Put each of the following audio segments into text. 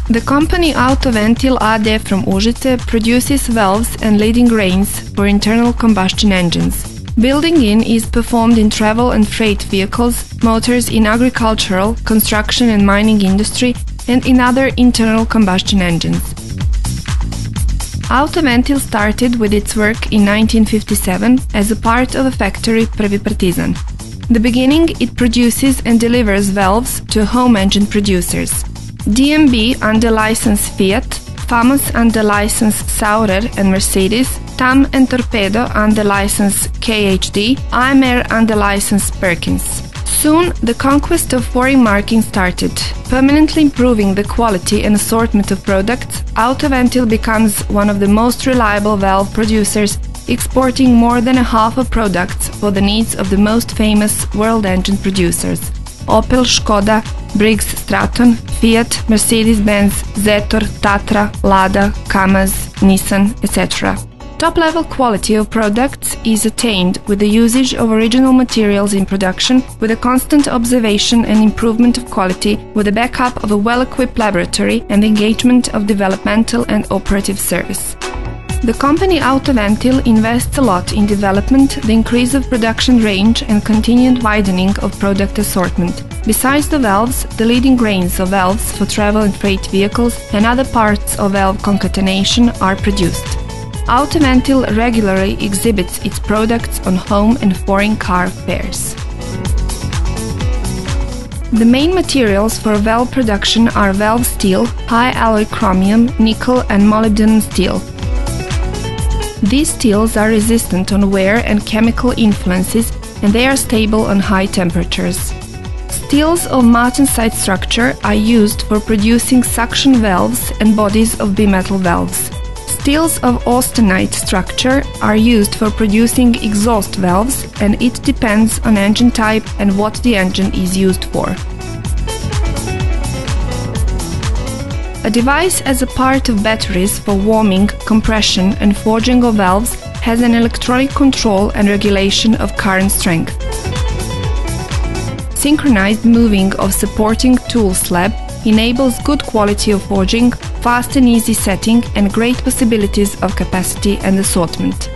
The company Autoventil AD from Užice produces valves and leading grains for internal combustion engines. Building in is performed in travel and freight vehicles, motors in agricultural, construction and mining industry, and in other internal combustion engines. Autoventil started with its work in 1957 as a part of a factory Prvi Partizan. In the beginning, it produces and delivers valves to home engine producers. DMB under license Fiat, FAMAS under license Saurer and Mercedes, TAM and Torpedo under license KHD, AMR under license Perkins. Soon, the conquest of foreign marking started. Permanently improving the quality and assortment of products, Autoventil becomes one of the most reliable valve producers, exporting more than a half of products for the needs of the most famous world engine producers: Opel, Škoda, Briggs, Straton, Fiat, Mercedes-Benz, Zetor, Tatra, Lada, Kamaz, Nissan, etc. Top-level quality of products is attained with the usage of original materials in production, with a constant observation and improvement of quality, with the backup of a well-equipped laboratory and the engagement of developmental and operative service. The company Autoventil invests a lot in development, the increase of production range and continued widening of product assortment. Besides the valves, the leading grains of valves for travel and freight vehicles and other parts of valve concatenation are produced. Autoventil regularly exhibits its products on home and foreign car fairs. The main materials for valve production are valve steel, high alloy chromium, nickel and molybdenum steel. These steels are resistant on wear and chemical influences, and they are stable on high temperatures. Steels of martensite structure are used for producing suction valves and bodies of bimetal valves. Steels of austenite structure are used for producing exhaust valves, and it depends on engine type and what the engine is used for. A device as a part of batteries for warming, compression and forging of valves has an electronic control and regulation of current strength. Synchronized moving of supporting tool slab enables good quality of forging, fast and easy setting and great possibilities of capacity and assortment.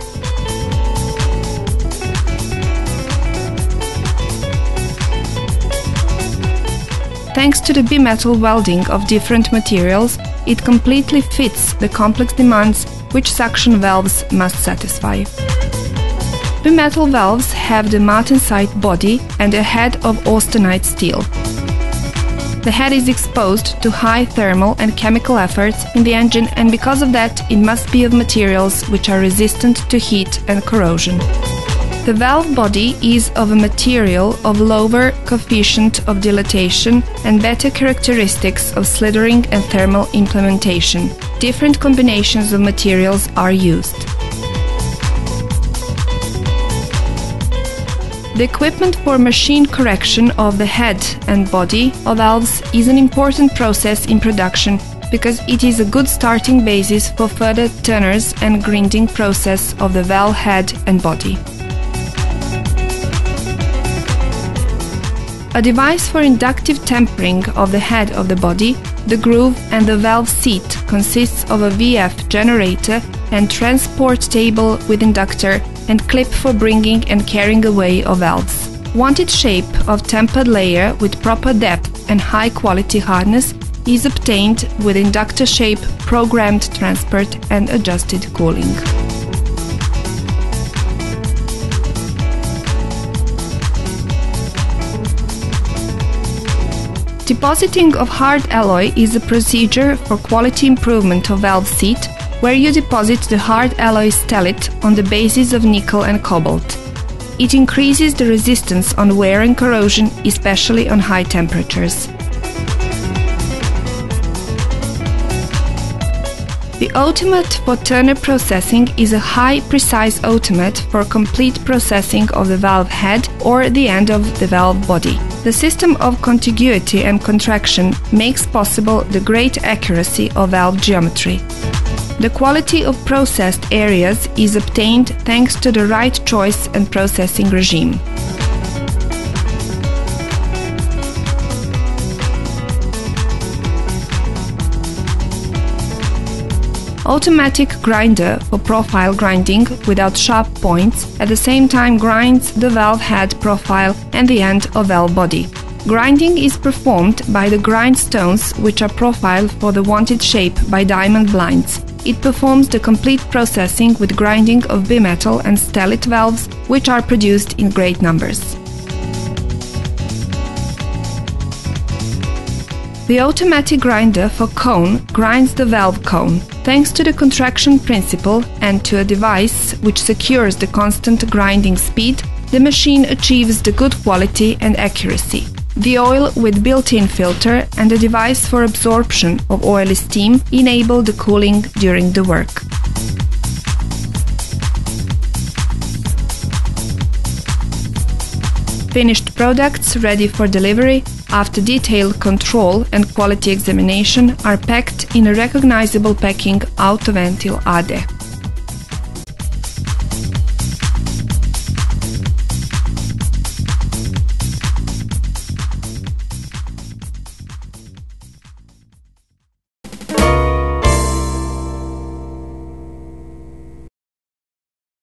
Thanks to the bimetal welding of different materials, it completely fits the complex demands which suction valves must satisfy. Bimetal valves have the martensite body and a head of austenite steel. The head is exposed to high thermal and chemical efforts in the engine, and because of that it must be of materials which are resistant to heat and corrosion. The valve body is of a material of lower coefficient of dilatation and better characteristics of slithering and thermal implementation. Different combinations of materials are used. The equipment for machine correction of the head and body of valves is an important process in production because it is a good starting basis for further turners and grinding process of the valve head and body. A device for inductive tempering of the head of the body, the groove and the valve seat consists of a VF generator and transport table with inductor and clip for bringing and carrying away of valves. Wanted shape of tempered layer with proper depth and high quality hardness is obtained with inductor shape, programmed transport and adjusted cooling. Depositing of hard alloy is a procedure for quality improvement of valve seat, where you deposit the hard alloy stellate on the basis of nickel and cobalt. It increases the resistance on wear and corrosion, especially on high temperatures. The automate for turner processing is a high precise automate for complete processing of the valve head or the end of the valve body. The system of contiguity and contraction makes possible the great accuracy of valve geometry. The quality of processed areas is obtained thanks to the right choice and processing regime. Automatic grinder for profile grinding without sharp points, at the same time grinds the valve head profile and the end of valve body. Grinding is performed by the grindstones, which are profiled for the wanted shape by diamond blinds. It performs the complete processing with grinding of bimetal and stellite valves, which are produced in great numbers. The automatic grinder for cone grinds the valve cone. Thanks to the contraction principle and to a device which secures the constant grinding speed, the machine achieves the good quality and accuracy. The oil with built-in filter and a device for absorption of oily steam enable the cooling during the work. Finished products ready for delivery after detailed control and quality examination are packed in a recognizable packing Autoventil AD.